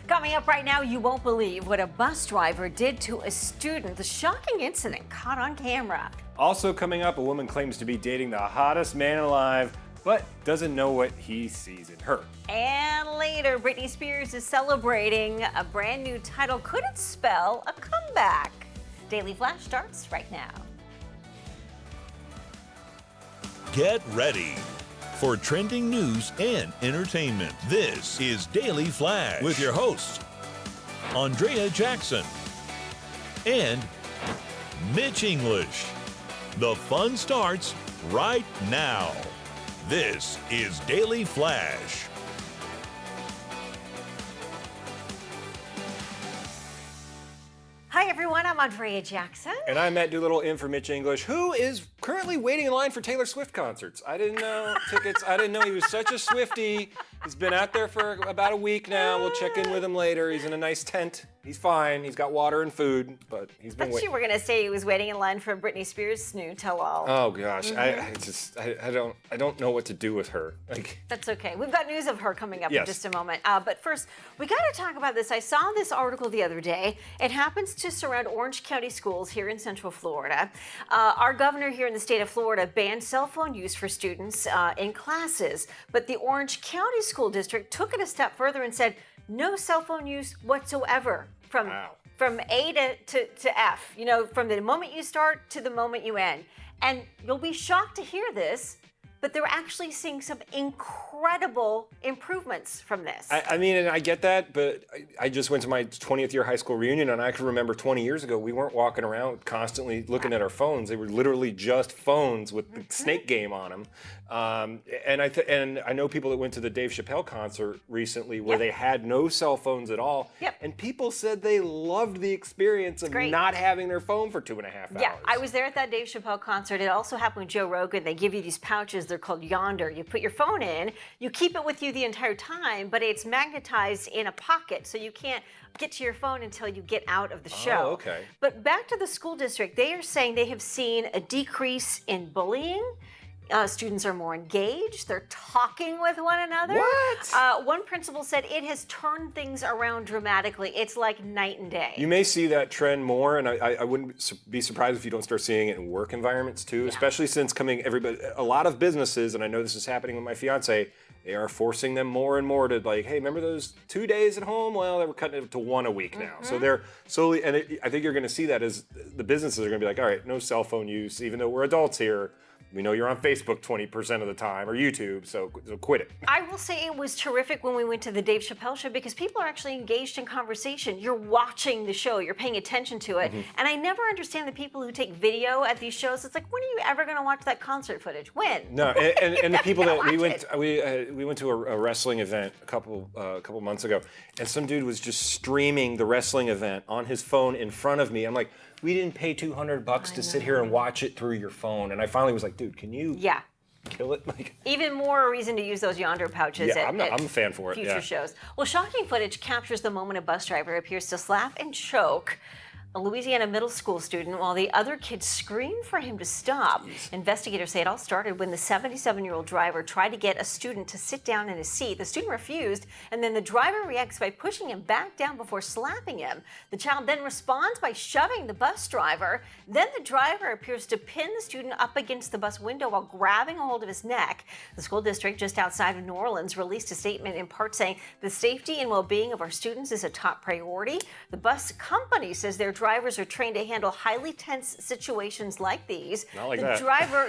Coming up right now, you won't believe what a bus driver did to a student. The shocking incident caught on camera. Also coming up, a woman claims to be dating the hottest man alive, but doesn't know what he sees in her. And later, Britney Spears is celebrating a brand new title. Could it spell a comeback? Daily Flash starts right now. Get ready for trending news and entertainment. This is Daily Flash with your hosts, Andrea Jackson and Mitch English. The fun starts right now. This is Daily Flash. Hi everyone, I'm Andrea Jackson. And I'm Matt Doolittle in for Mitch English, who is currently waiting in line for Taylor Swift concerts. I didn't know tickets. I didn't know he was such a Swiftie. He's been out there for about a week now. We'll check in with him later. He's in a nice tent. He's fine. He's got water and food, but he's been waiting. You were gonna say he was waiting in line for Britney Spears' new tell-all. Oh gosh, I don't know what to do with her. That's okay. We've got news of her coming up Yes. in just a moment. But first, we got to talk about this. I saw this article the other day. It happens to surround Orange County schools here in Central Florida. Our governor here in the state of Florida banned cell phone use for students in classes, but the Orange County School District took it a step further and said no cell phone use whatsoever from A to F. You know, from the moment you start to the moment you end. And you'll be shocked to hear this, but they're actually seeing some incredible improvements from this. I mean, and I get that, but I just went to my 20th year high school reunion, and I can remember 20 years ago, we weren't walking around constantly looking at our phones. They were literally just phones with the Snake game on them. And I know people that went to the Dave Chappelle concert recently where they had no cell phones at all. And people said they loved the experience of not having their phone for 2.5 hours. Yeah, I was there at that Dave Chappelle concert. It also happened with Joe Rogan. They give you these pouches. They're called Yonder. You put your phone in, you keep it with you the entire time, but it's magnetized in a pocket, so you can't get to your phone until you get out of the show. Oh, okay. But back to the school district, they are saying they have seen a decrease in bullying. Students are more engaged. They're talking with one another. What? One principal said it has turned things around dramatically. It's like night and day. You may see that trend more, and I wouldn't be surprised if you don't start seeing it in work environments too, especially since a lot of businesses, and I know this is happening with my fiance, they are forcing them more and more to like, hey, remember those 2 days at home? Well, they were cutting it to 1 a week now. So they're slowly, and I think you're going to see that as the businesses are going to be like, all right, no cell phone use, even though we're adults here. We know you're on Facebook 20% of the time, or YouTube, so quit it. I will say it was terrific when we went to the Dave Chappelle show because people are actually engaged in conversation. You're watching the show, you're paying attention to it. And I never understand the people who take video at these shows. It's like, when are you ever going to watch that concert footage? When? No, and the people that we went to a wrestling event a couple months ago, and some dude was just streaming the wrestling event on his phone in front of me. I'm like, we didn't pay $200 to sit here and watch it through your phone. And I finally was like, dude, can you kill it? Even more reason to use those Yonder pouches I'm a fan for it. Future shows. Well, shocking footage captures the moment a bus driver appears to slap and choke a Louisiana middle school student while the other kids scream for him to stop. Investigators say it all started when the 77-year-old driver tried to get a student to sit down in his seat. The student refused, and then the driver reacts by pushing him back down before slapping him. The child then responds by shoving the bus driver. Then the driver appears to pin the student up against the bus window while grabbing a hold of his neck. The school district just outside of New Orleans released a statement in part saying the safety and well-being of our students is a top priority. The bus company says their drivers are trained to handle highly tense situations like these. Not like the that. driver,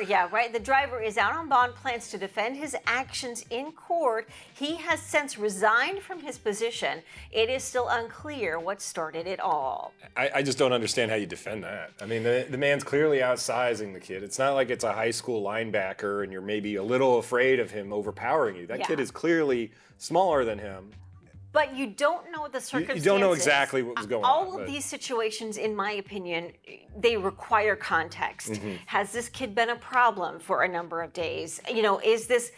the driver is out on bond, plans to defend his actions in court. He has since resigned from his position. It is still unclear what started it all. I just don't understand how you defend that. I mean, the man's clearly outsizing the kid. It's not like it's a high school linebacker and you're maybe a little afraid of him overpowering you. That kid is clearly smaller than him. But you don't know the circumstances. You don't know exactly what was going on. All of these situations, in my opinion, they require context. Has this kid been a problem for a number of days? You know, is this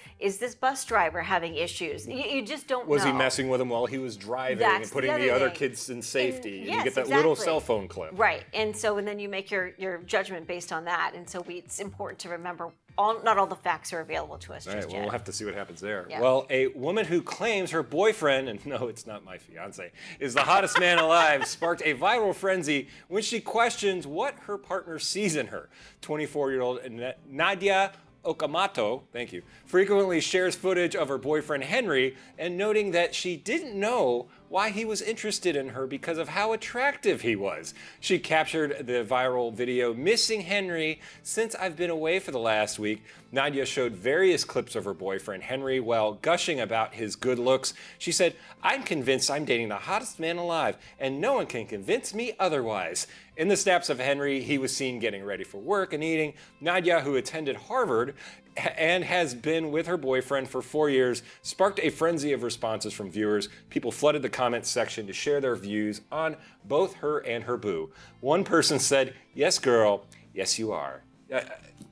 bus driver having issues? You just don't know. Was he messing with him while he was driving and putting the other kids in safety? And you get that little cell phone clip. Right. And then you make your judgment based on that. And so it's important to remember not all the facts are available to us All right, just well, yet. we'll have to see what happens there. Yeah. Well, a woman who claims her boyfriend, and no, it's not my fiance, is the hottest man alive, sparked a viral frenzy when she questions what her partner sees in her. 24-year-old Nadia Okamoto, thank you, frequently shares footage of her boyfriend Henry and noting that she didn't know why he was interested in her because of how attractive he was. She captured the viral video, "Missing Henry Since I've Been Away for the Last Week." Nadia showed various clips of her boyfriend Henry while gushing about his good looks. She said, "I'm convinced I'm dating the hottest man alive, and no one can convince me otherwise." In the snaps of Henry, he was seen getting ready for work and eating. Nadia, who attended Harvard and has been with her boyfriend for 4 years, sparked a frenzy of responses from viewers. People flooded the comments section to share their views on both her and her boo. One person said, "Yes, girl, yes, you are."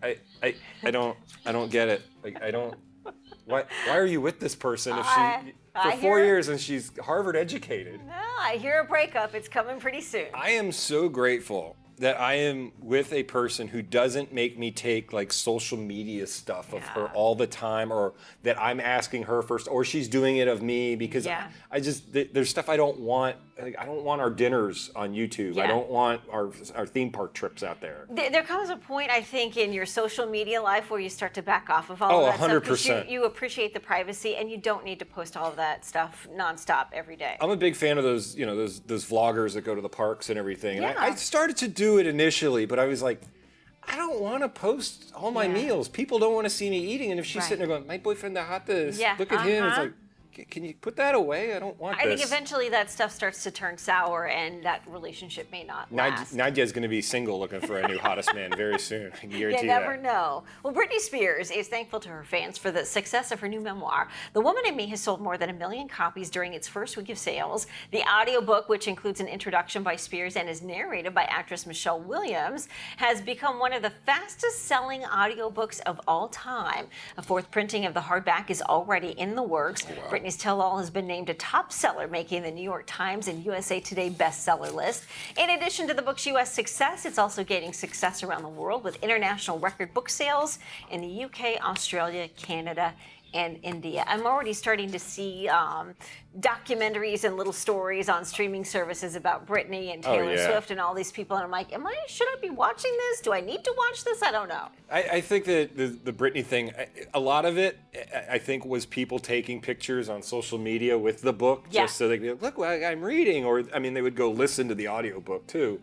I don't get it. Like, I don't. Why are you with this person if she for 4 years and she's Harvard educated? No, I hear a breakup. It's coming pretty soon. I am so grateful that I am with a person who doesn't make me take like social media stuff of her all the time, or that I'm asking her first, or she's doing it of me, because I just, there's stuff I don't want. Like, I don't want our dinners on YouTube. I don't want our theme park trips out there. There comes a point, I think, in your social media life where you start to back off of all of that 100%. stuff. 'Cause you appreciate the privacy, and you don't need to post all of that stuff nonstop every day. I'm a big fan of those, those vloggers that go to the parks and everything. And I started to do it initially, but I was like, I don't want to post all my meals. People don't want to see me eating. And if she's sitting there going, "My boyfriend the hottest, look at him," it's like, can you put that away? I don't want this. I think eventually that stuff starts to turn sour, and that relationship may not last. Nadia's going to be single looking for a new hottest man very soon. I guarantee that. You never know. Well, Britney Spears is thankful to her fans for the success of her new memoir. The Woman in Me has sold more than 1 million copies during its first week of sales. The audiobook, which includes an introduction by Spears and is narrated by actress Michelle Williams, has become one of the fastest-selling audiobooks of all time. A fourth printing of the hardback is already in the works. Britney's tell-all has been named a top seller, making the New York Times and USA Today bestseller list. In addition to the book's U.S. success, it's also gaining success around the world with international record book sales in the UK, Australia, Canada, and India. I'm already starting to see documentaries and little stories on streaming services about Britney and Taylor Swift and all these people, and I'm like, should I be watching this? Do I need to watch this? I don't know. I think that the Britney thing, a lot of it, I think, was people taking pictures on social media with the book, just so they could be, look what I'm reading, or they would go listen to the audiobook too.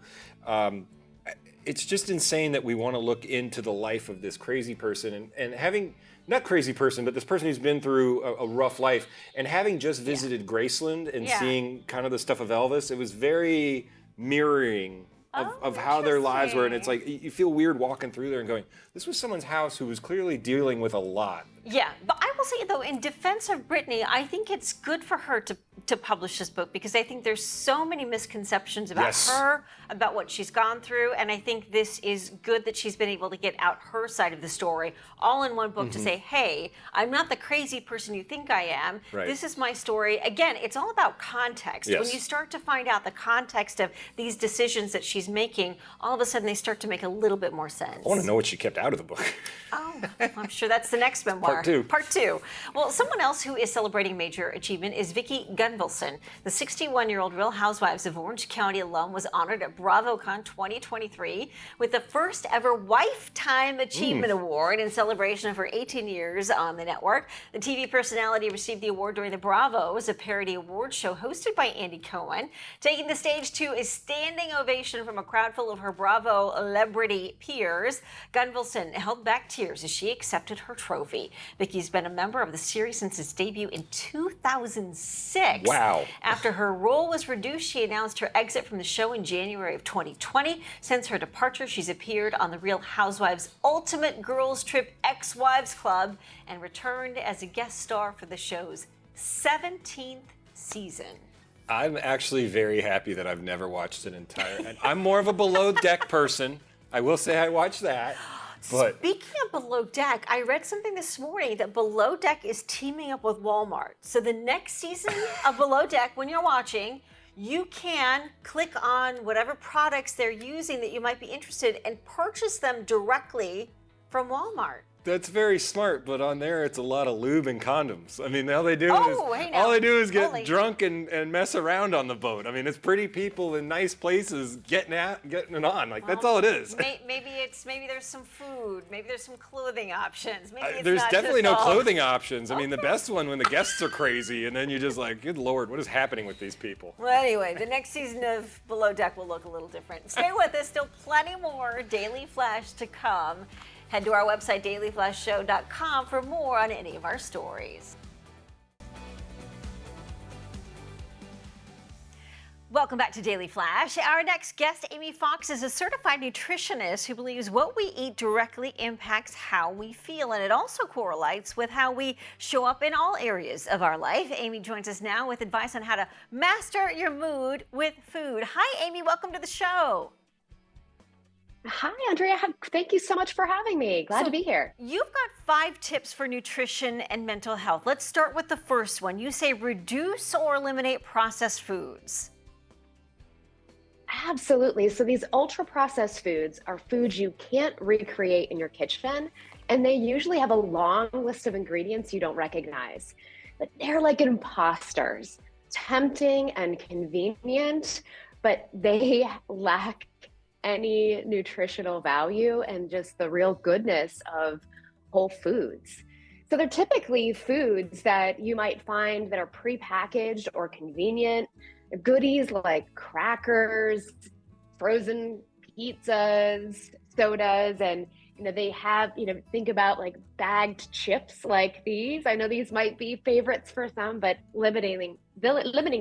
It's just insane that we want to look into the life of this crazy person, and having, not crazy person, but this person who's been through a rough life, and having just visited Graceland and seeing kind of the stuff of Elvis, it was very mirroring of how their lives were. And it's like, you feel weird walking through there and going, this was someone's house who was clearly dealing with a lot. Yeah, but I will say, though, in defense of Britney, I think it's good for her to publish this book, because I think there's so many misconceptions about her, about what she's gone through, and I think this is good that she's been able to get out her side of the story all in one book to say, hey, I'm not the crazy person you think I am. This is my story. Again, it's all about context. When you start to find out the context of these decisions that she's making, all of a sudden they start to make a little bit more sense. I want to know what she kept out of the book. Oh, I'm sure that's the next memoir. Part two. Well, someone else who is celebrating major achievement is Vicki Gunvalson. The 61-year-old Real Housewives of Orange County alum was honored at BravoCon 2023 with the first ever Lifetime Achievement Award in celebration of her 18 years on the network. The TV personality received the award during the Bravos, a parody award show hosted by Andy Cohen. Taking the stage to a standing ovation from a crowd full of her Bravo celebrity peers, Gunvalson held back tears as she accepted her trophy. Vicki's been a member of the series since its debut in 2006. Wow. After her role was reduced, she announced her exit from the show in January of 2020. Since her departure, she's appeared on the Real Housewives Ultimate Girls Trip Ex-Wives Club and returned as a guest star for the show's 17th season. I'm actually very happy that I've never watched an entire. And I'm more of a Below Deck person. I will say I watched that. But speaking of Below Deck, I read something this morning that Below Deck is teaming up with Walmart. So the next season of Below Deck, when you're watching, you can click on whatever products they're using that you might be interested in and purchase them directly from Walmart. That's very smart, but on there it's a lot of lube and condoms. I mean, all they do is get drunk and mess around on the boat. I mean, it's pretty people in nice places getting it on. Like, that's all it is. Maybe there's some food, maybe there's some clothing options. Maybe There's definitely no clothing options. I mean, the best one when the guests are crazy, and then you just like, good Lord, what is happening with these people? Well, anyway, the next season of Below Deck will look a little different. Stay with us. Still plenty more Daily Flash to come. Head to our website, dailyflashshow.com, for more on any of our stories. Welcome back to Daily Flash. Our next guest, Amy Fox, is a certified nutritionist who believes what we eat directly impacts how we feel, and it also correlates with how we show up in all areas of our life. Amy joins us now with advice on how to master your mood with food. Hi, Amy. Welcome to the show. Hi, Andrea. Thank you so much for having me. Glad to be here. You've got 5 tips for nutrition and mental health. Let's start with the first one. You say reduce or eliminate processed foods. Absolutely. So these ultra-processed foods are foods you can't recreate in your kitchen, and they usually have a long list of ingredients you don't recognize. But they're like imposters, tempting and convenient, but they lack any nutritional value and just the real goodness of whole foods. So they're typically foods that you might find that are prepackaged or convenient, goodies like crackers, frozen pizzas, sodas, and they have, think about like bagged chips like these. I know these might be favorites for some, but limiting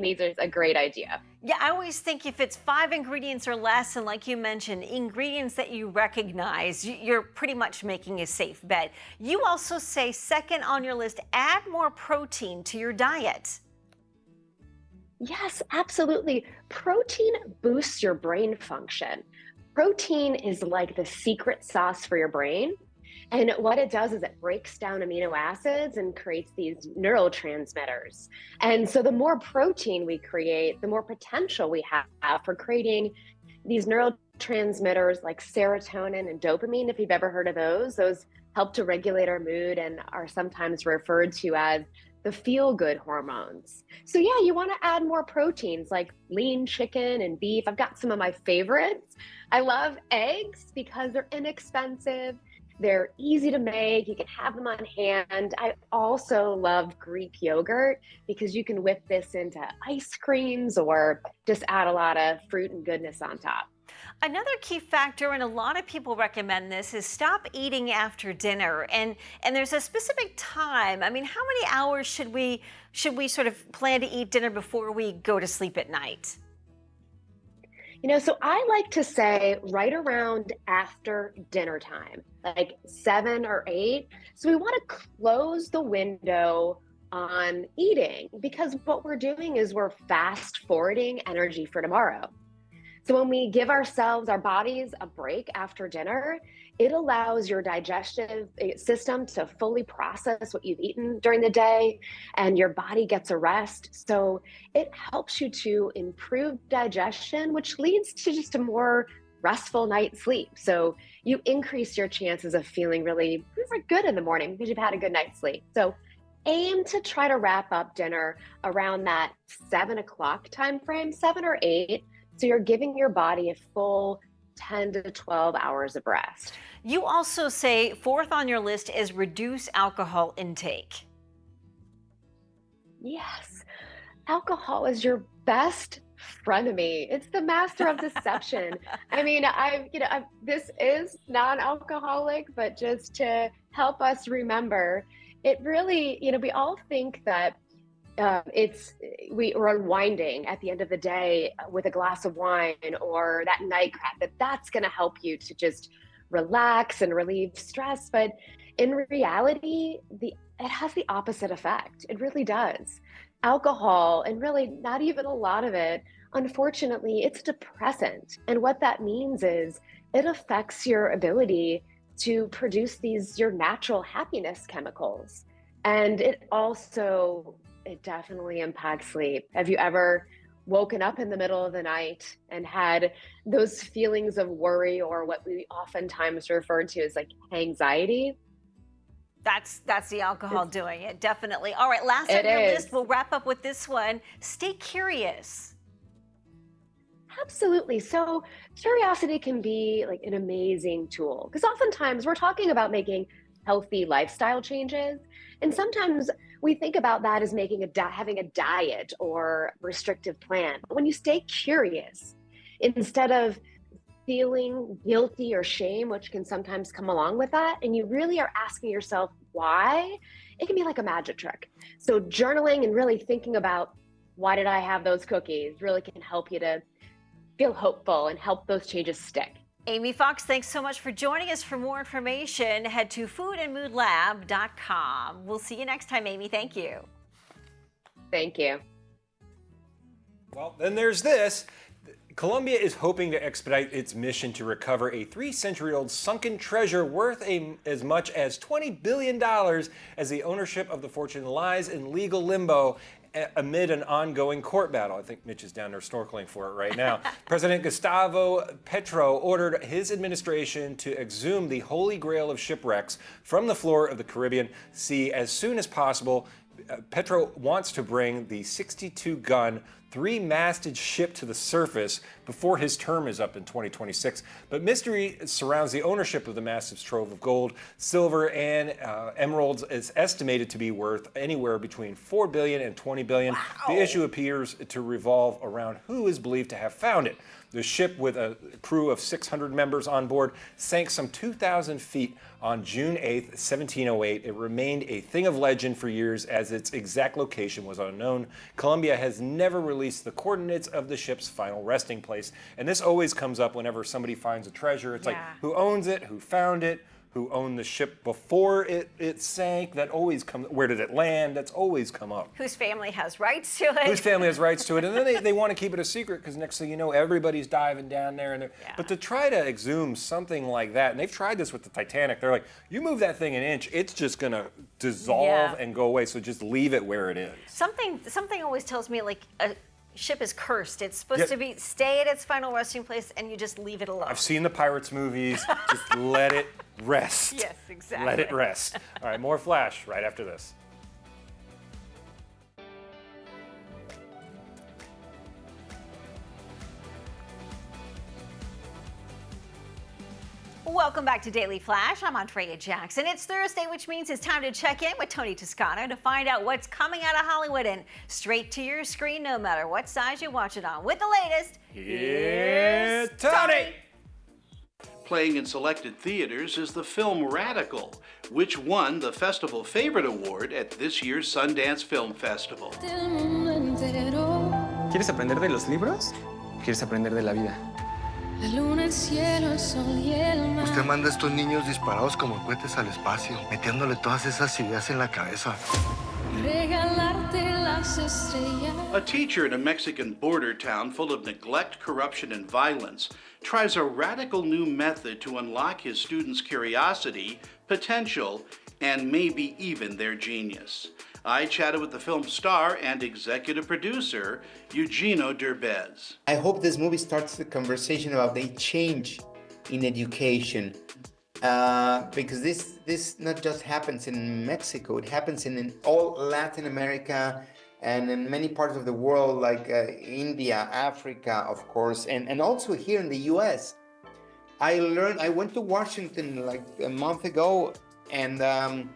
these is a great idea. Yeah, I always think if it's 5 ingredients or less, and like you mentioned, ingredients that you recognize, you're pretty much making a safe bet. You also say, second on your list, add more protein to your diet. Yes, absolutely. Protein boosts your brain function. Protein is like the secret sauce for your brain. And what it does is it breaks down amino acids and creates these neurotransmitters. And so the more protein we create, the more potential we have for creating these neurotransmitters like serotonin and dopamine, if you've ever heard of those. Those help to regulate our mood and are sometimes referred to as the feel-good hormones. So yeah, you want to add more proteins like lean chicken and beef. I've got some of my favorites. I love eggs because they're inexpensive. They're easy to make. You can have them on hand. I also love Greek yogurt because you can whip this into ice creams or just add a lot of fruit and goodness on top. Another key factor, and a lot of people recommend this, is stop eating after dinner. And there's a specific time. I mean, how many hours should we sort of plan to eat dinner before we go to sleep at night? So I like to say right around after dinner time, like 7 or 8. So we want to close the window on eating because what we're doing is we're fast forwarding energy for tomorrow. So when we give our bodies a break after dinner, it allows your digestive system to fully process what you've eaten during the day, and your body gets a rest. So it helps you to improve digestion, which leads to just a more restful night's sleep. So you increase your chances of feeling really good in the morning because you've had a good night's sleep. So aim to try to wrap up dinner around that 7 o'clock time frame, 7 or 8. So you're giving your body a full 10 to 12 hours of rest. You also say 4th on your list is reduce alcohol intake. Yes, alcohol is your best frenemy. It's the master of deception. I mean, this is non-alcoholic, but just to help us remember, it really, we all think that we're unwinding at the end of the day with a glass of wine or that nightcap, that's going to help you to just relax and relieve stress. But in reality, it has the opposite effect. It really does. Alcohol, and really not even a lot of it, unfortunately, it's a depressant. And what that means is it affects your ability to produce your natural happiness chemicals. And it definitely impacts sleep. Have you ever woken up in the middle of the night and had those feelings of worry, or what we oftentimes refer to as like anxiety? That's the alcohol doing it, definitely. All right, last on It your is. list, we'll wrap up with this one. Stay curious. Absolutely. So curiosity can be like an amazing tool because oftentimes we're talking about making healthy lifestyle changes. And sometimes we think about that as making having a diet or restrictive plan. But when you stay curious, instead of feeling guilty or shame, which can sometimes come along with that, and you really are asking yourself why, it can be like a magic trick. So journaling and really thinking about why did I have those cookies really can help you to feel hopeful and help those changes stick. Amy Fox, thanks so much for joining us. For more information, head to foodandmoodlab.com. We'll see you next time, Amy. Thank you. Thank you. Well, then there's this. Colombia is hoping to expedite its mission to recover a 3-century-old sunken treasure worth as much as $20 billion as the ownership of the fortune lies in legal limbo amid an ongoing court battle. I think Mitch is down there snorkeling for it right now. President Gustavo Petro ordered his administration to exhume the holy grail of shipwrecks from the floor of the Caribbean Sea as soon as possible. Petro wants to bring the 62-gun, 3-masted ship to the surface before his term is up in 2026. But mystery surrounds the ownership of the massive trove of gold, silver, and emeralds is estimated to be worth anywhere between $4 billion and $20 billion. Wow. The issue appears to revolve around who is believed to have found it. The ship, with a crew of 600 members on board, sank some 2,000 feet on June 8, 1708. It remained a thing of legend for years as its exact location was unknown. Colombia has never released the coordinates of the ship's final resting place. And this always comes up whenever somebody finds a treasure. It's like, who owns it, who found it, who owned the ship before it sank. That always comes. Where did it land? That's always come up. Whose family has rights to it? Whose family has rights to it, and then they want to keep it a secret because next thing you know, everybody's diving down there. But to try to exhume something like that, and they've tried this with the Titanic. They're like, you move that thing an inch, it's just gonna dissolve and go away. So just leave it where it is. Something always tells me like a ship is cursed. It's supposed to be stay at its final resting place, and you just leave it alone. I've seen the Pirates movies. Just let it rest. Yes, exactly. Let it rest. All right, more Flash right after this. Welcome back to Daily Flash. I'm Andrea Jackson. It's Thursday, which means it's time to check in with Tony Toscano to find out what's coming out of Hollywood and straight to your screen, no matter what size you watch it on. With the latest, here's Tony. Playing in selected theaters is the film Radical, which won the Festival Favorite Award at this year's Sundance Film Festival. ¿Quieres aprender de los libros? ¿Quieres aprender de la vida? La luna, el cielo, el sol y el mar. Usted manda a estos niños disparados como cohetes al espacio, metiéndole todas esas ideas en la cabeza. Regalarte las estrellas. A teacher in a Mexican border town full of neglect, corruption, and violence tries a radical new method to unlock his students' curiosity, potential, and maybe even their genius. I chatted with the film's star and executive producer, Eugenio Derbez. I hope this movie starts the conversation about the change in education, because this not just happens in Mexico, it happens in all Latin America and in many parts of the world, like India, Africa, of course, and also here in the US. I went to Washington like a month ago and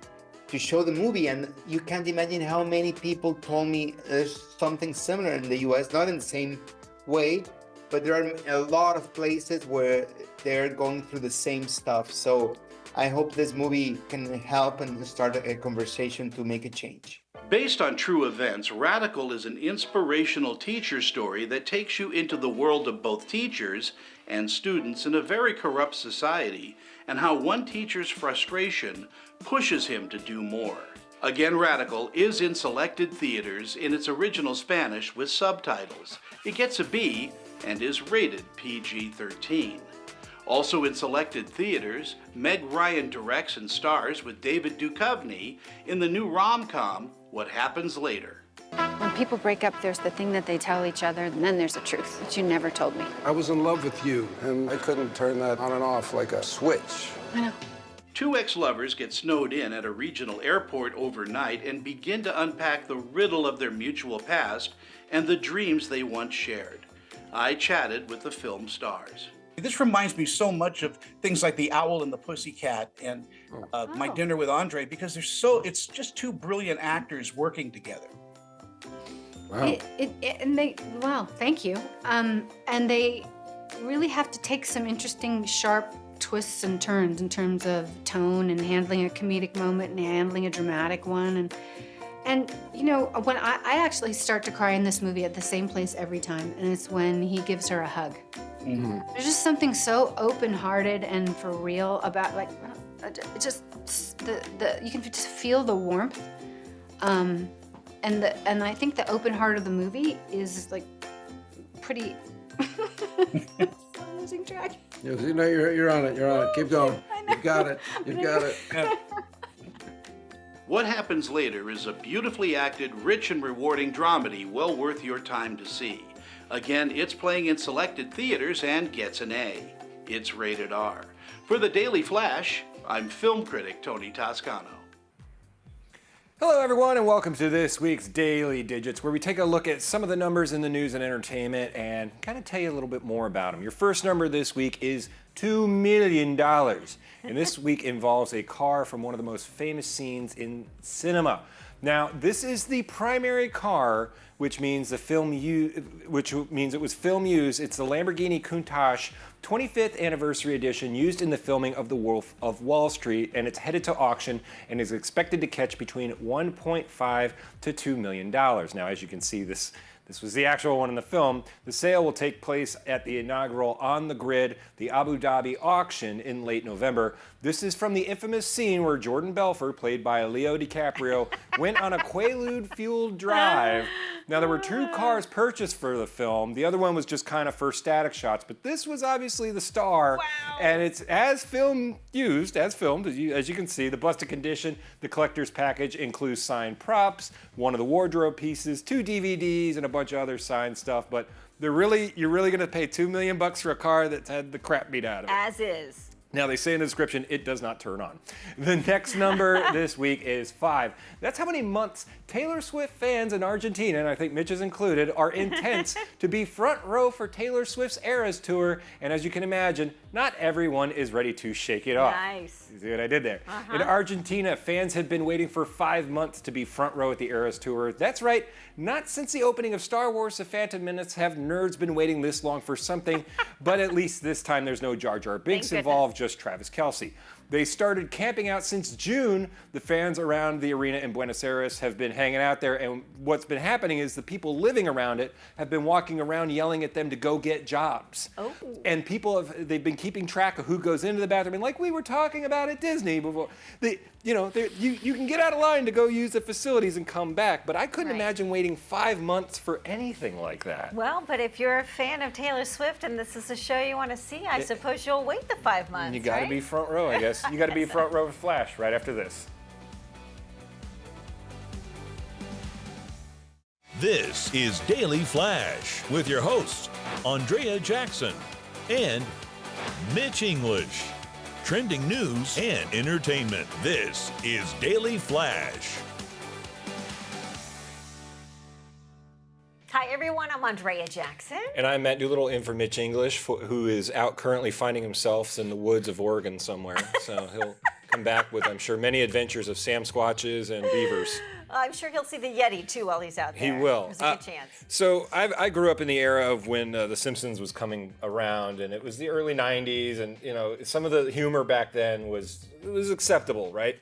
to show the movie, and you can't imagine how many people told me there's something similar in the US, not in the same way, but there are a lot of places where they're going through the same stuff. So I hope this movie can help and start a conversation to make a change. Based on true events, Radical is an inspirational teacher story that takes you into the world of both teachers and students in a very corrupt society, and how one teacher's frustration pushes him to do more. Again, Radical is in selected theaters in its original Spanish with subtitles. It gets a B and is rated PG-13. Also in selected theaters, Meg Ryan directs and stars with David Duchovny in the new rom-com, What Happens Later. When people break up, there's the thing that they tell each other, and then there's the truth that you never told me. I was in love with you, and I couldn't turn that on and off like a switch. I know. Two ex-lovers get snowed in at a regional airport overnight and begin to unpack the riddle of their mutual past and the dreams they once shared. I chatted with the film stars. This reminds me so much of things like The Owl and the Pussycat and My Dinner with Andre, because it's just two brilliant actors working together. Wow. Wow, thank you. And they really have to take some interesting, sharp twists and turns in terms of tone and handling a comedic moment and handling a dramatic one. And you know, when I actually start to cry in this movie at the same place every time, and it's when he gives her a hug. Mm-hmm. There's just something so open-hearted and for real about, like, it just you can just feel the warmth. And I think the open heart of the movie is like pretty. I'm losing track. You know, you're on it. You're on it. Keep going. You've got it. You've got it. What Happens Later is a beautifully acted, rich and rewarding dramedy well worth your time to see. Again, it's playing in selected theaters and gets an A. It's rated R. For the Daily Flash, I'm film critic Tony Toscano. Hello, everyone, and welcome to this week's Daily Digits, where we take a look at some of the numbers in the news and entertainment and kind of tell you a little bit more about them. Your first number this week is $2 million, and this week involves a car from one of the most famous scenes in cinema. Now, this is the primary car, which means it was film used. It's the Lamborghini Countach 25th anniversary edition used in the filming of The Wolf of Wall Street, and it's headed to auction and is expected to catch between $1.5 to $2 million. Now, as you can see, this was the actual one in the film. The sale will take place at the inaugural On the Grid, the Abu Dhabi auction in late November. This is from the infamous scene where Jordan Belfort, played by Leo DiCaprio, went on a Quaalude-fueled drive. Now, there were two cars purchased for the film. The other one was just kind of for static shots, but this was obviously the star. Wow. And it's as filmed, as you can see. The busted condition, the collector's package includes signed props, one of the wardrobe pieces, 2 DVDs, and a bunch of other signed stuff. But you're really going to pay $2 million for a car that's had the crap beat out of it. As is. Now, they say in the description, it does not turn on. The next number this week is 5. That's how many months Taylor Swift fans in Argentina, and I think Mitch is included, are intense to be front row for Taylor Swift's Eras Tour. And as you can imagine, not everyone is ready to shake it off. Nice. You see what I did there? In Argentina, fans had been waiting for 5 months to be front row at the Eras Tour. That's right, not since the opening of Star Wars: The Phantom Menace have nerds been waiting this long for something, but at least this time there's no Jar Jar Binks involved, just Travis Kelce. They started camping out since June. The fans around the arena in Buenos Aires have been hanging out there, and what's been happening is the people living around it have been walking around yelling at them to go get jobs. Oh. And they've been keeping track of who goes into the bathroom, and like we were talking about at Disney before, you can get out of line to go use the facilities and come back, but I couldn't imagine waiting 5 months for anything like that. Well, but if you're a fan of Taylor Swift and this is a show you want to see, I suppose you'll wait the 5 months. You got to be front row, I guess. You got to be front row with Flash right after this. This is Daily Flash with your hosts, Andrea Jackson and Mitch English. Trending news and entertainment. This is Daily Flash. Hi, everyone. I'm Andrea Jackson. And I'm Matt Doolittle in for Mitch English, who is out currently finding himself in the woods of Oregon somewhere. So he'll come back with, I'm sure, many adventures of Sam Squatches and beavers. I'm sure he'll see the Yeti, too, while he's out there. He will. There's a good chance. So I grew up in the era of when The Simpsons was coming around, and it was the early 90s, and some of the humor back then was acceptable, right?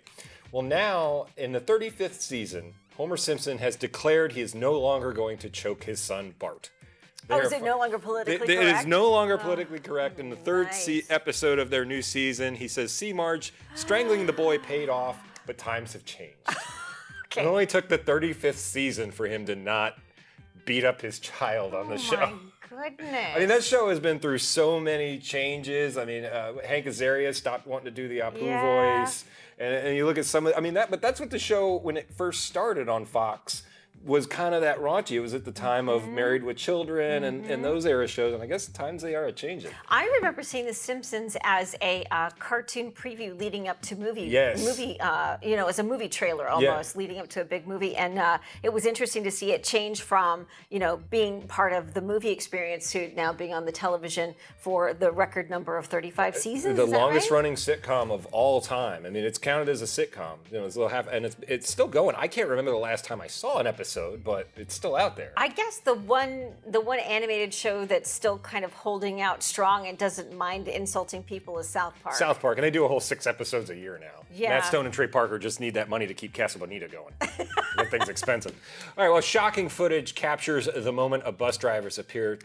Well, now, in the 35th season, Homer Simpson has declared he is no longer going to choke his son, Bart. Is it no longer politically correct? It is no longer politically correct. In the third episode of their new season, he says, "See, Marge, strangling the boy paid off, but times have changed." Okay. It only took the 35th season for him to not beat up his child on the show. My goodness. I mean, that show has been through so many changes. I mean, Hank Azaria stopped wanting to do the Apu voice. And you look at some of, but that's what the show, when it first started on Fox, was kind of that raunchy. It was at the time of Married with Children and those era shows, and I guess the times they are changing. I remember seeing The Simpsons as a cartoon preview leading up to movie, as a movie trailer almost, leading up to a big movie, and it was interesting to see it change from, being part of the movie experience to now being on the television for the record number of 35 seasons. The longest running sitcom of all time. I mean, it's counted as a sitcom. And it's still going. I can't remember the last time I saw an episode, but it's still out there. I guess the one animated show that's still kind of holding out strong and doesn't mind insulting people is South Park. South Park, and they do a whole 6 episodes a year now. Yeah. Matt Stone and Trey Parker just need that money to keep Casa Bonita going. That thing's expensive. All right, well, shocking footage captures the moment a bus driver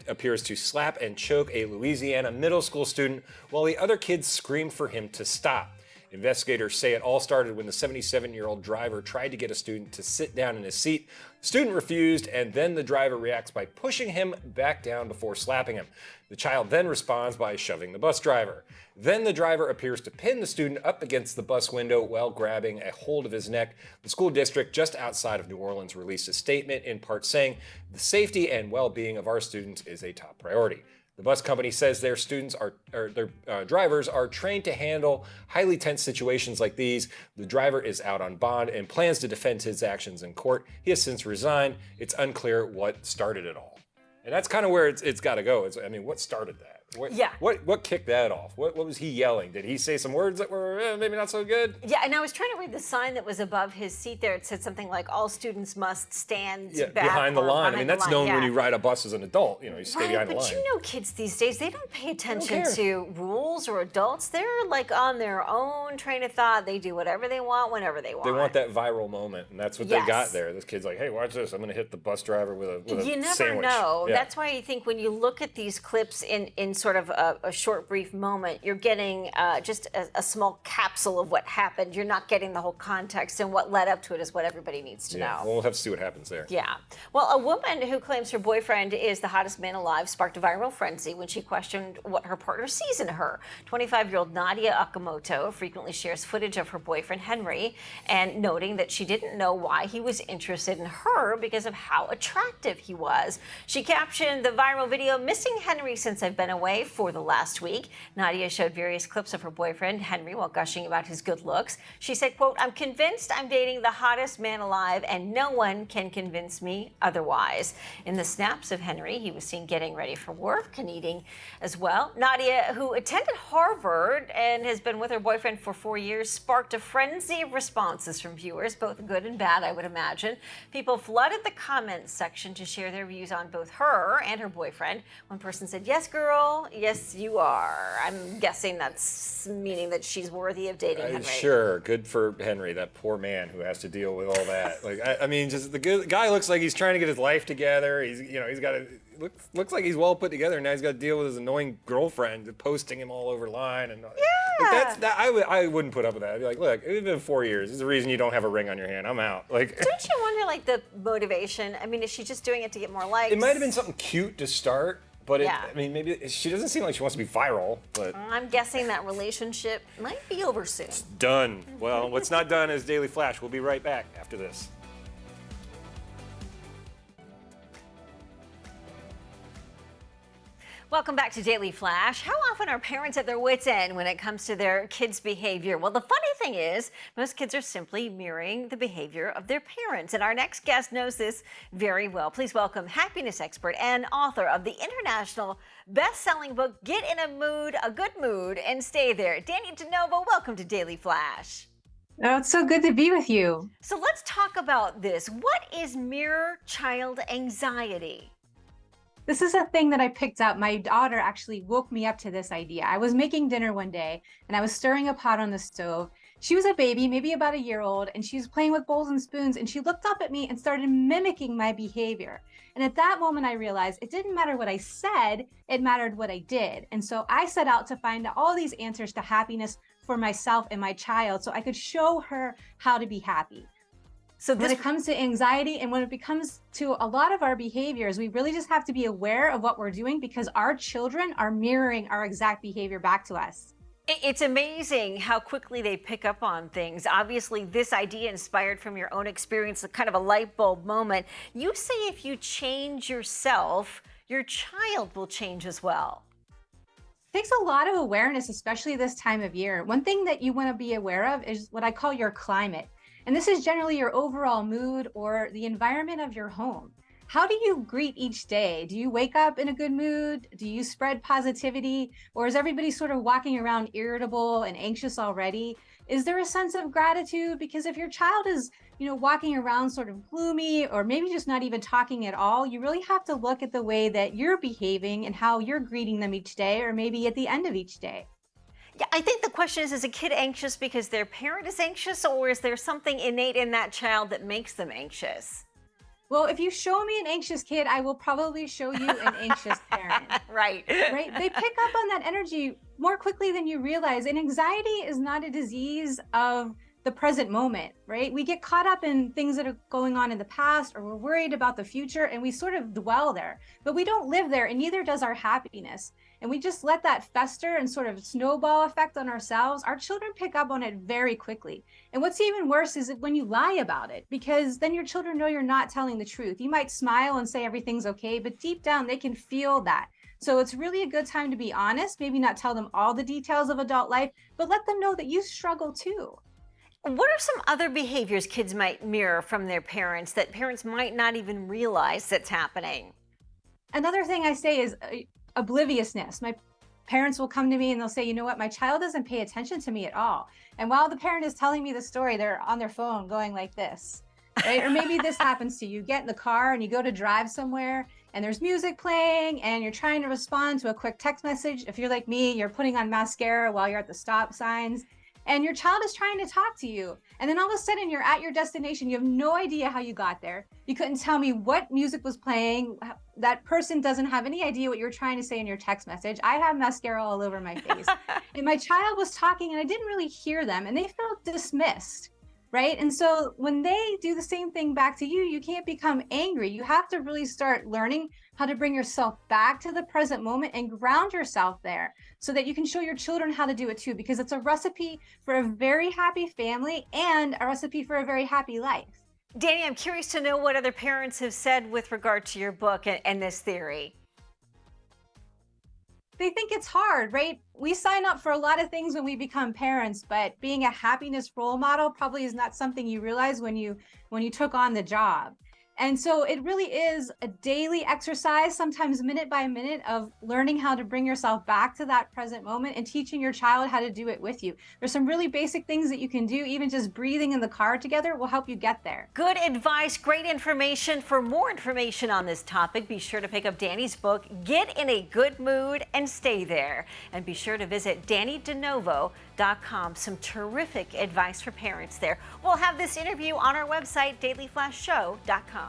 appears to slap and choke a Louisiana middle school student while the other kids scream for him to stop. Investigators say it all started when the 77-year-old driver tried to get a student to sit down in his seat. The student refused, and then the driver reacts by pushing him back down before slapping him. The child then responds by shoving the bus driver. Then the driver appears to pin the student up against the bus window while grabbing a hold of his neck. The school district just outside of New Orleans released a statement in part saying, "The safety and well-being of our students is a top priority." The bus company says their drivers are trained to handle highly tense situations like these. The driver is out on bond and plans to defend his actions in court. He has since resigned. It's unclear what started it all. And that's kind of where it's got to go. What started that? What kicked that off? What was he yelling? Did he say some words that were maybe not so good? Yeah, and I was trying to read the sign that was above his seat there. It said something like, all students must stand back behind the line. I mean, that's known when you yeah. ride a bus as an adult. You stay behind the line. But kids these days, they don't pay attention to rules or adults. They're like on their own train of thought. They do whatever they want, whenever they want. They want that viral moment, and that's what they got there. This kid's like, hey, watch this. I'm going to hit the bus driver with a sandwich. You never know. Yeah. That's why I think when you look at these clips in sort of a short, brief moment, you're getting just a small capsule of what happened. You're not getting the whole context, and what led up to it is what everybody needs to know. We'll have to see what happens there. Yeah. Well, a woman who claims her boyfriend is the hottest man alive sparked a viral frenzy when she questioned what her partner sees in her. 25-year-old Nadia Okamoto frequently shares footage of her boyfriend, Henry, and noting that she didn't know why he was interested in her because of how attractive he was. She captioned the viral video, "Missing Henry since I've been away for the last week." Nadia showed various clips of her boyfriend, Henry, while gushing about his good looks. She said, quote, "I'm convinced I'm dating the hottest man alive and no one can convince me otherwise." In the snaps of Henry, he was seen getting ready for work and eating as well. Nadia, who attended Harvard and has been with her boyfriend for 4 years, sparked a frenzy of responses from viewers, both good and bad, I would imagine. People flooded the comments section to share their views on both her and her boyfriend. One person said, "Yes, girl, yes, you are." I'm guessing that's meaning that she's worthy of dating Henry. Sure, good for Henry, that poor man who has to deal with all that. Just the guy looks like he's trying to get his life together. He's got looks like he's well put together. Now he's got to deal with his annoying girlfriend posting him all over line. And I wouldn't put up with that. I'd be like, look, it's been 4 years. There's a reason you don't have a ring on your hand. I'm out. Don't you wonder, the motivation? I mean, is she just doing it to get more likes? It might have been something cute to start. But maybe she doesn't seem like she wants to be viral. But I'm guessing that relationship might be over soon. It's done. Well, what's not done is Daily Flash. We'll be right back after this. Welcome back to Daily Flash. How often are parents at their wits' end when it comes to their kids' behavior? Well, the funny thing is, most kids are simply mirroring the behavior of their parents. And our next guest knows this very well. Please welcome happiness expert and author of the international best-selling book, Get in a Good Mood, and Stay There. Dannie DeNovo, welcome to Daily Flash. Oh, it's so good to be with you. So let's talk about this. What is mirror child anxiety? This is a thing that I picked up. My daughter actually woke me up to this idea. I was making dinner one day and I was stirring a pot on the stove. She was a baby, maybe about a year old, and she was playing with bowls and spoons, and she looked up at me and started mimicking my behavior. And at that moment, I realized it didn't matter what I said, it mattered what I did. And so I set out to find all these answers to happiness for myself and my child so I could show her how to be happy. So when it comes to anxiety and when it comes to a lot of our behaviors, we really just have to be aware of what we're doing because our children are mirroring our exact behavior back to us. It's amazing how quickly they pick up on things. Obviously, this idea inspired from your own experience, kind of a light bulb moment. You say if you change yourself, your child will change as well. It takes a lot of awareness, especially this time of year. One thing that you want to be aware of is what I call your climate. And this is generally your overall mood or the environment of your home. How do you greet each day? Do you wake up in a good mood? Do you spread positivity? Or is everybody sort of walking around irritable and anxious already? Is there a sense of gratitude? Because if your child is, walking around sort of gloomy or maybe just not even talking at all, you really have to look at the way that you're behaving and how you're greeting them each day, or maybe at the end of each day. Yeah, I think the question is a kid anxious because their parent is anxious, or is there something innate in that child that makes them anxious? Well, if you show me an anxious kid, I will probably show you an anxious parent. Right. Right? They pick up on that energy more quickly than you realize. And anxiety is not a disease of the present moment, right? We get caught up in things that are going on in the past, or we're worried about the future, and we sort of dwell there. But we don't live there, and neither does our happiness. And we just let that fester and sort of snowball effect on ourselves. Our children pick up on it very quickly. And what's even worse is when you lie about it, because then your children know you're not telling the truth. You might smile and say everything's okay, but deep down they can feel that. So it's really a good time to be honest, maybe not tell them all the details of adult life, but let them know that you struggle too. What are some other behaviors kids might mirror from their parents that parents might not even realize that's happening? Another thing I say is obliviousness. My parents will come to me and they'll say, you know what, my child doesn't pay attention to me at all. And while the parent is telling me the story, they're on their phone going like this, right? Or maybe this happens to you. You get in the car and you go to drive somewhere and there's music playing and you're trying to respond to a quick text message. If you're like me, you're putting on mascara while you're at the stop signs. And your child is trying to talk to you. And then all of a sudden you're at your destination. You have no idea how you got there. You couldn't tell me what music was playing. That person doesn't have any idea what you were trying to say in your text message. I have mascara all over my face. And my child was talking and I didn't really hear them and they felt dismissed, right? And so when they do the same thing back to you, you can't become angry. You have to really start learning how to bring yourself back to the present moment and ground yourself there so that you can show your children how to do it too, because it's a recipe for a very happy family and a recipe for a very happy life. Danny, I'm curious to know what other parents have said with regard to your book and this theory. They think it's hard, right? We sign up for a lot of things when we become parents, but being a happiness role model probably is not something you realize when you took on the job. And so it really is a daily exercise, sometimes minute by minute, of learning how to bring yourself back to that present moment and teaching your child how to do it with you. There's some really basic things that you can do. Even just breathing in the car together will help you get there. Good advice, great information. For more information on this topic, be sure to pick up Danny's book, Get in a Good Mood and Stay There. And be sure to visit DannyDeNovo.com. Some terrific advice for parents there. We'll have this interview on our website, dailyflashshow.com.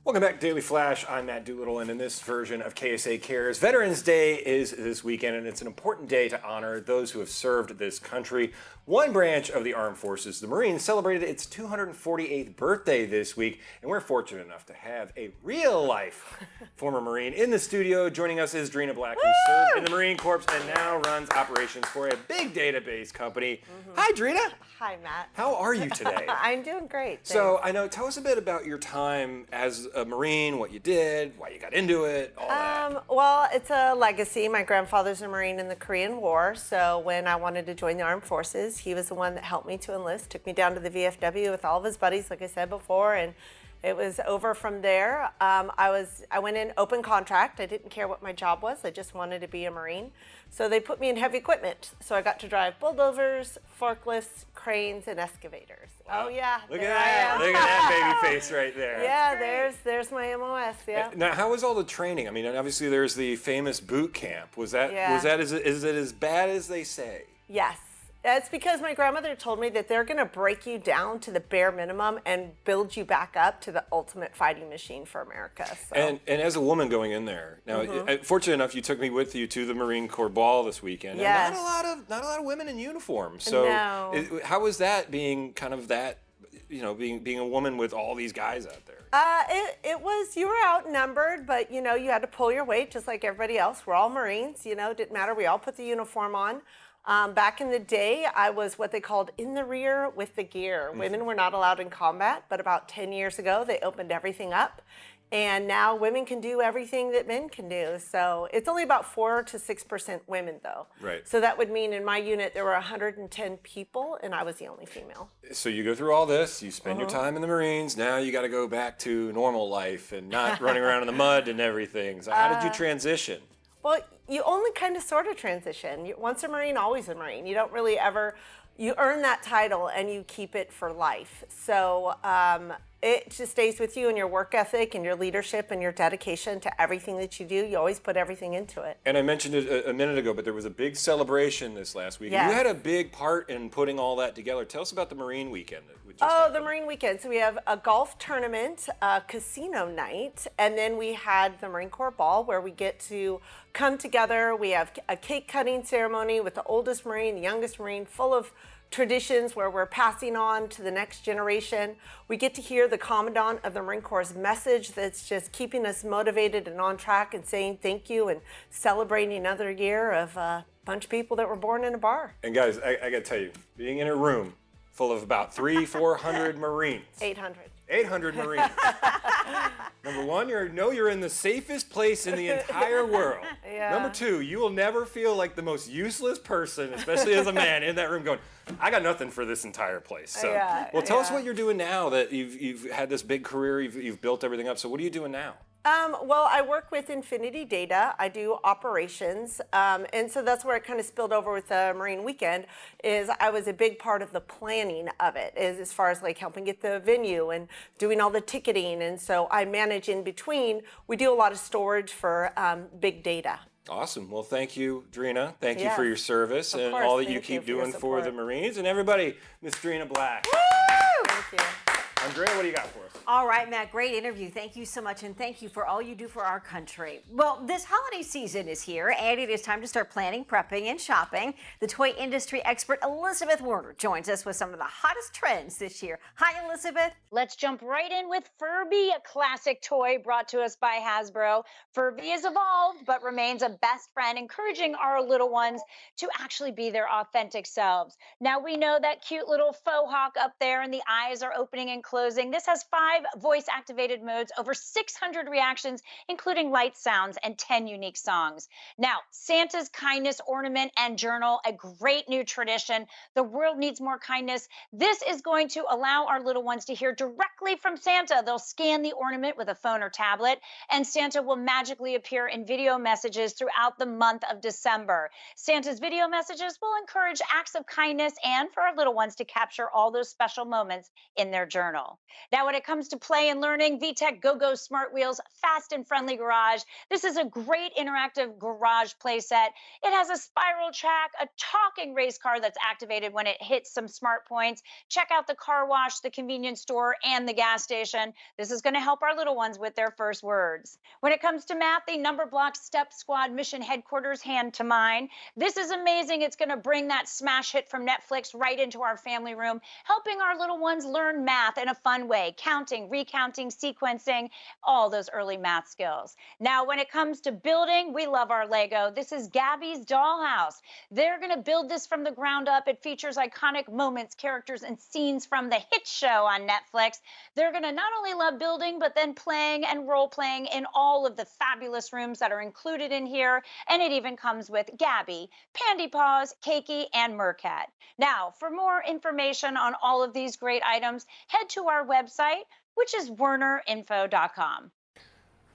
Welcome back to Daily Flash. I'm Matt Doolittle, and in this version of KSA Cares, Veterans Day is this weekend, and it's an important day to honor those who have served this country. One branch of the armed forces, the Marines, celebrated its 248th birthday this week, and we're fortunate enough to have a real-life former Marine in the studio. Joining us is Drina Black, who served in the Marine Corps and now runs operations for a big database company. Hi, Drina. Hi, Matt. How are you today? I'm doing great. Thanks. So tell us a bit about your time as a Marine, what you did, why you got into it, all that. Well, it's a legacy. My grandfather's a Marine in the Korean War, so when I wanted to join the armed forces, he was the one that helped me to enlist, took me down to the VFW with all of his buddies, like I said before, and it was over from there. I went in open contract. I didn't care what my job was. I just wanted to be a Marine. So they put me in heavy equipment. So I got to drive bulldozers, forklifts, cranes, and excavators. Wow. Oh yeah. Look at that. Look at that baby face right there. Yeah, there's my MOS, yeah. Now, how was all the training? I mean, obviously there's the famous boot camp. Was that is it as bad as they say? Yes. It's because my grandmother told me that they're going to break you down to the bare minimum and build you back up to the ultimate fighting machine for America. So. And as a woman going in there, now, fortunate enough, you took me with you to the Marine Corps ball this weekend. Yes. And not a lot of women in uniform. So no. how was that being kind of that, being a woman with all these guys out there? You were outnumbered, but you had to pull your weight just like everybody else. We're all Marines, didn't matter. We all put the uniform on. Back in the day, I was what they called in the rear with the gear. Women were not allowed in combat, but about 10 years ago, they opened everything up. And now women can do everything that men can do. So it's only about 4 to 6% women, though. Right. So that would mean in my unit there were 110 people, and I was the only female. So you go through all this, you spend your time in the Marines, now you got to go back to normal life and not running around in the mud and everything. So how did you transition? Well, you only kind of sort of transition. Once a Marine, always a Marine. You don't really ever, you earn that title and you keep it for life. So it just stays with you and your work ethic and your leadership and your dedication to everything that you do. You always put everything into it. And I mentioned it a minute ago, but there was a big celebration this last week. Yes. You had a big part in putting all that together. Tell us about the Marine weekend. The Marine weekend. So we have a golf tournament, a casino night, and then we had the Marine Corps ball where we get to come together. We have a cake cutting ceremony with the oldest Marine, the youngest Marine, full of traditions where we're passing on to the next generation. We get to hear the Commandant of the Marine Corps' message that's just keeping us motivated and on track and saying thank you and celebrating another year of a bunch of people that were born in a bar. And guys, I got to tell you, being in a room full of about 400 Marines. 800. 800 Marines. Number one, you're in the safest place in the entire world. Yeah. Number two, you will never feel like the most useless person, especially as a man, in that room going, I got nothing for this entire place. So, tell us what you're doing now that you've had this big career, you've built everything up. So what are you doing now? Well, I work with Infinity Data. I do operations. And so that's where it kind of spilled over with the Marine Weekend is I was a big part of the planning of it as far as like helping get the venue and doing all the ticketing. And so I manage in between. We do a lot of storage for big data. Awesome. Well, thank you, Drina. Thank you for your service and course. all that you Thank you keep for your doing for support. the Marines. And everybody, Miss Drina Black. Thank you. Andrea, what do you got for us? All right, Matt, great interview. Thank you so much, and thank you for all you do for our country. Well, this holiday season is here, and it is time to start planning, prepping, and shopping. The toy industry expert Elizabeth Werner joins us with some of the hottest trends this year. Hi, Elizabeth. Let's jump right in with Furby, a classic toy brought to us by Hasbro. Furby has evolved, but remains a best friend, encouraging our little ones to actually be their authentic selves. Now, we know that cute little faux hawk up there, and the eyes are opening and closing. This has 5 voice-activated modes, over 600 reactions, including light sounds, and 10 unique songs. Now, Santa's kindness ornament and journal, a great new tradition. The world needs more kindness. This is going to allow our little ones to hear directly from Santa. They'll scan the ornament with a phone or tablet, and Santa will magically appear in video messages throughout the month of December. Santa's video messages will encourage acts of kindness and for our little ones to capture all those special moments in their journal. Now, when it comes to play and learning, VTech GoGo Smart Wheels Fast and Friendly Garage. This is a great interactive garage play set. It has a spiral track, a talking race car that's activated when it hits some smart points. Check out the car wash, the convenience store, and the gas station. This is going to help our little ones with their first words. When it comes to math, the Number Block Step Squad Mission Headquarters Hand to Mine. This is amazing. It's going to bring that smash hit from Netflix right into our family room, helping our little ones learn math in a fun way. Counting, recounting, sequencing, all those early math skills. Now, when it comes to building, we love our Lego. This is Gabby's Dollhouse. They're going to build this from the ground up. It features iconic moments, characters, and scenes from the hit show on Netflix. They're going to not only love building, but then playing and role-playing in all of the fabulous rooms that are included in here. And it even comes with Gabby, Pandy Paws, Cakey, and Mercat. Now, for more information on all of these great items, head to our website, which is wernerinfo.com.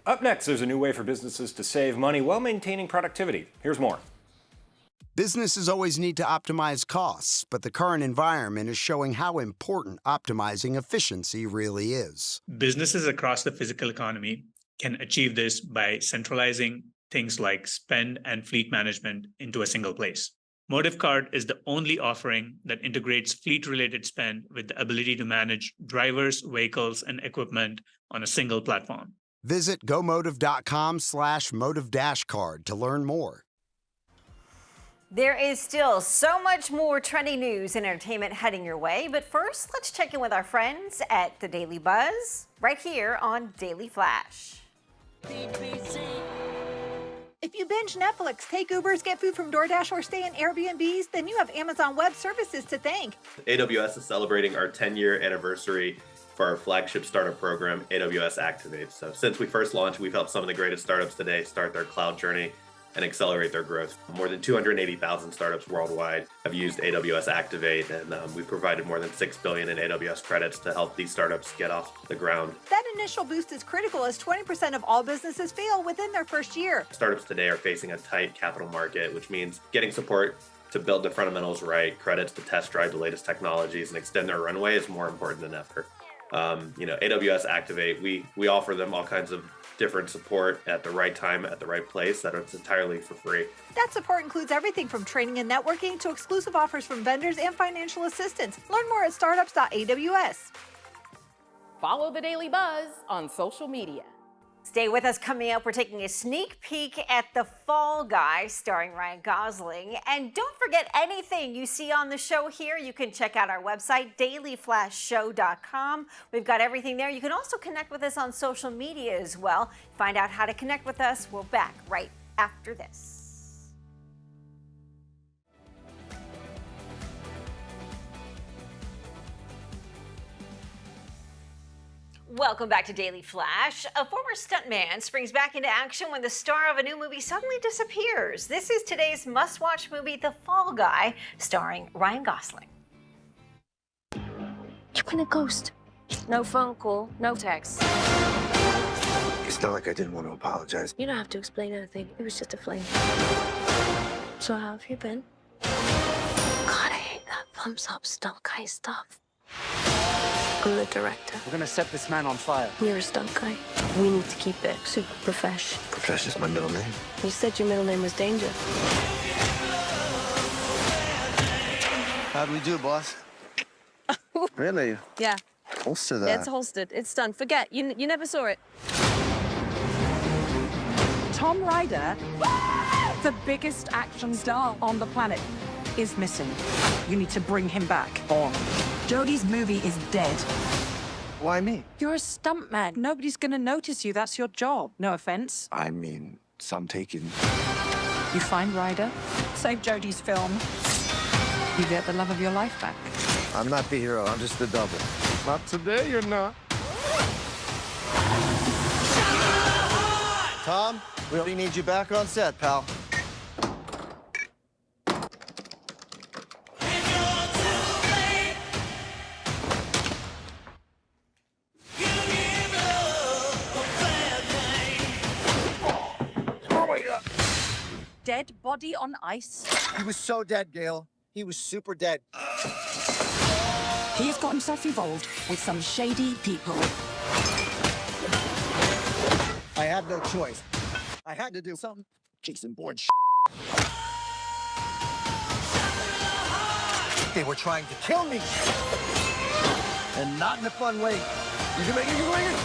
Up next, there's a new way for businesses to save money while maintaining productivity. Here's more. Businesses always need to optimize costs, but the current environment is showing how important optimizing efficiency really is. Businesses across the physical economy can achieve this by centralizing things like spend and fleet management into a single place. Motive Card is the only offering that integrates fleet-related spend with the ability to manage drivers, vehicles, and equipment on a single platform. Visit gomotive.com/motive-card to learn more. There is still so much more trending news and entertainment heading your way, but first, let's check in with our friends at the Daily Buzz, right here on Daily Flash. If you binge Netflix, take Ubers, get food from DoorDash, or stay in Airbnbs, then you have Amazon Web Services to thank. AWS is celebrating our 10-year anniversary for our flagship startup program, AWS Activate. So since we first launched, we've helped some of the greatest startups today start their cloud journey and accelerate their growth. More than 280,000 startups worldwide have used AWS Activate, and we've provided more than $6 billion in AWS credits to help these startups get off the ground. That initial boost is critical as 20% of all businesses fail within their first year. Startups today are facing a tight capital market, which means getting support to build the fundamentals right, credits to test drive the latest technologies, and extend their runway is more important than ever. AWS Activate, we offer them all kinds of different support at the right time, at the right place, that it's entirely for free. That support includes everything from training and networking to exclusive offers from vendors and financial assistance. Learn more at startups.aws. Follow the Daily Buzz on social media. Stay with us. Coming up, we're taking a sneak peek at The Fall Guy starring Ryan Gosling. And don't forget, anything you see on the show here, you can check out our website, dailyflashshow.com. We've got everything there. You can also connect with us on social media as well. Find out how to connect with us. We're back right after this. Welcome back to Daily Flash. A former stuntman springs back into action when the star of a new movie suddenly disappears. This is today's must-watch movie, The Fall Guy, starring Ryan Gosling. You've been a ghost. No phone call, no text. It's not like I didn't want to apologize. You don't have to explain anything. It was just a flame. So how have you been? God, I hate that thumbs up stunt guy stuff. I'm the director. We're gonna set this man on fire. You're a stunt guy. We need to keep it super profesh. Profesh is my middle name. You said your middle name was Danger. How do we do, boss? Really? Yeah. Holster that. Yeah, it's holstered. It's done. Forget. You never saw it. Tom Ryder, the biggest action star on the planet, is missing. You need to bring him back on. Jodie's movie is dead. Why me? You're a stuntman. Nobody's gonna notice you. That's your job. No offense. I mean, some taken. You find Ryder, save Jodie's film. You get the love of your life back. I'm not the hero, I'm just the double. Not today, you're not. Tom, we only need you back on set, pal. Dead body on ice. He was so dead, Gail. He was super dead. He's got himself involved with some shady people. I had no choice. I had to do something. Jason Bourne. They were trying to kill me. And not in a fun way. You can make it, you can make it.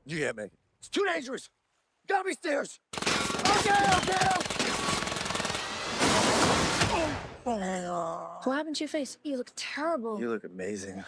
You can't make it. It's too dangerous. Gotta be stairs. Okay. What happened to your face? You look terrible. You look amazing.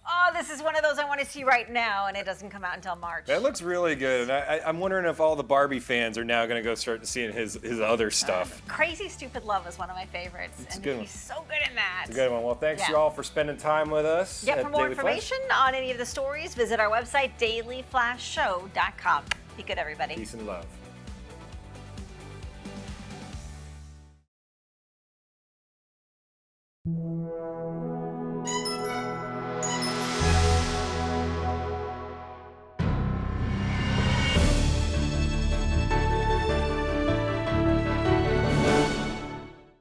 Oh, this is one of those I want to see right now, and it doesn't come out until March. That looks really good. And I'm wondering if all the Barbie fans are now going to go start seeing his other stuff. Crazy Stupid Love is one of my favorites. It's and a good he's so good in that. It's a good one. Well, thanks you all for spending time with us. Yeah, for more Daily Flash. information on any of the stories, visit our website, dailyflashshow.com. Be good, everybody. Peace and love.